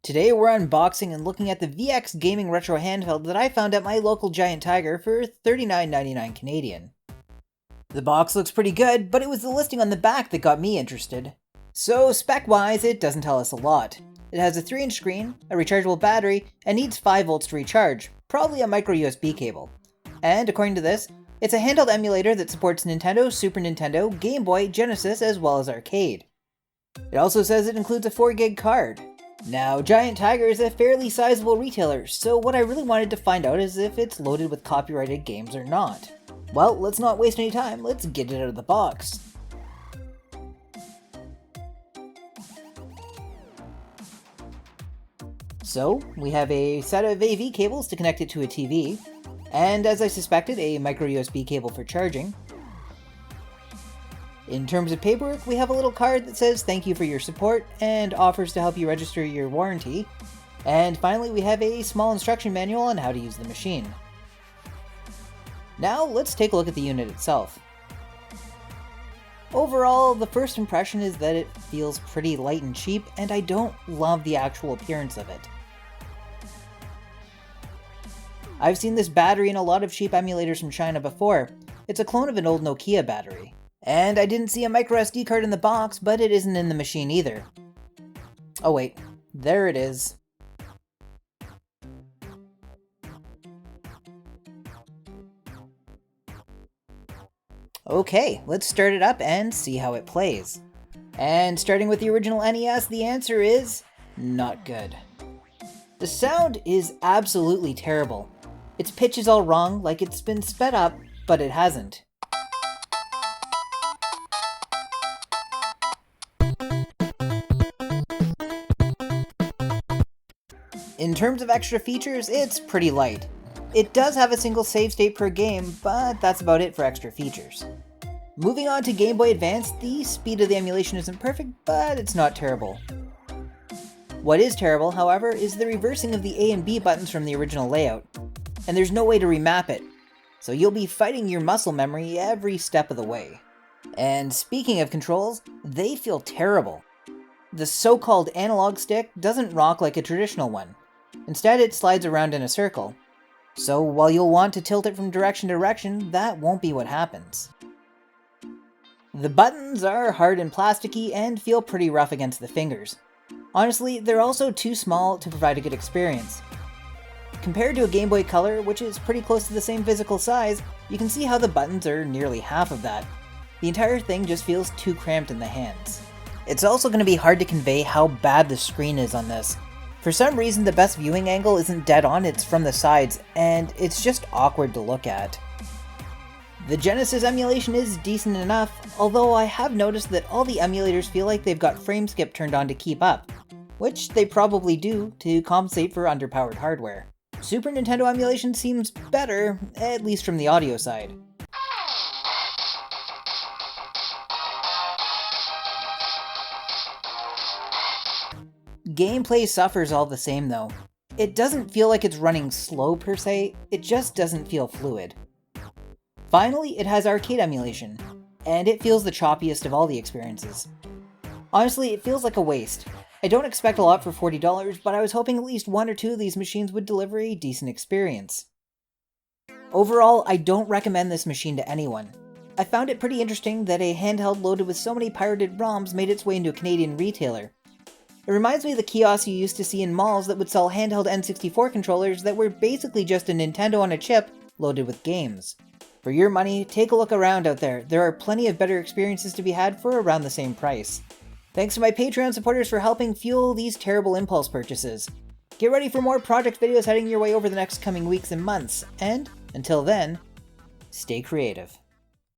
Today we're unboxing and looking at the VX Gaming Retro Handheld that I found at my local Giant Tiger for $39.99 Canadian. The box looks pretty good, but it was the listing on the back that got me interested. So spec-wise, it doesn't tell us a lot. It has a 3-inch screen, a rechargeable battery, and needs 5 volts to recharge, probably a micro USB cable. And according to this, it's a handheld emulator that supports Nintendo, Super Nintendo, Game Boy, Genesis, as well as arcade. It also says it includes a 4GB card. Now, Giant Tiger is a fairly sizable retailer, so what I really wanted to find out is if it's loaded with copyrighted games or not. Well, let's not waste any time, let's get it out of the box. So, we have a set of AV cables to connect it to a TV, and as I suspected, a micro USB cable for charging. In terms of paperwork, we have a little card that says thank you for your support and offers to help you register your warranty. And finally, we have a small instruction manual on how to use the machine. Now, let's take a look at the unit itself. Overall, the first impression is that it feels pretty light and cheap, and I don't love the actual appearance of it. I've seen this battery in a lot of cheap emulators from China before. It's a clone of an old Nokia battery. And I didn't see a micro SD card in the box, but it isn't in the machine either. Oh wait, there it is. Okay, let's start it up and see how it plays. And starting with the original NES, the answer is not good. The sound is absolutely terrible. Its pitch is all wrong, like it's been sped up, but it hasn't. In terms of extra features, it's pretty light. It does have a single save state per game, but that's about it for extra features. Moving on to Game Boy Advance, the speed of the emulation isn't perfect, but it's not terrible. What is terrible, however, is the reversing of the A and B buttons from the original layout, and there's no way to remap it, so you'll be fighting your muscle memory every step of the way. And speaking of controls, they feel terrible. The so-called analog stick doesn't rock like a traditional one. Instead, it slides around in a circle. So while you'll want to tilt it from direction to direction, that won't be what happens. The buttons are hard and plasticky and feel pretty rough against the fingers. Honestly, they're also too small to provide a good experience. Compared to a Game Boy Color, which is pretty close to the same physical size, you can see how the buttons are nearly half of that. The entire thing just feels too cramped in the hands. It's also going to be hard to convey how bad the screen is on this. For some reason, the best viewing angle isn't dead on, it's from the sides, and it's just awkward to look at. The Genesis emulation is decent enough, although I have noticed that all the emulators feel like they've got frame skip turned on to keep up, which they probably do to compensate for underpowered hardware. Super Nintendo emulation seems better, at least from the audio side. Gameplay suffers all the same though. It doesn't feel like it's running slow per se, it just doesn't feel fluid. Finally, it has arcade emulation, and it feels the choppiest of all the experiences. Honestly, it feels like a waste. I don't expect a lot for $40, but I was hoping at least one or two of these machines would deliver a decent experience. Overall, I don't recommend this machine to anyone. I found it pretty interesting that a handheld loaded with so many pirated ROMs made its way into a Canadian retailer. It reminds me of the kiosks you used to see in malls that would sell handheld N64 controllers that were basically just a Nintendo on a chip loaded with games. For your money, take a look around out there. There are plenty of better experiences to be had for around the same price. Thanks to my Patreon supporters for helping fuel these terrible impulse purchases. Get ready for more project videos heading your way over the next coming weeks and months, and until then, stay creative.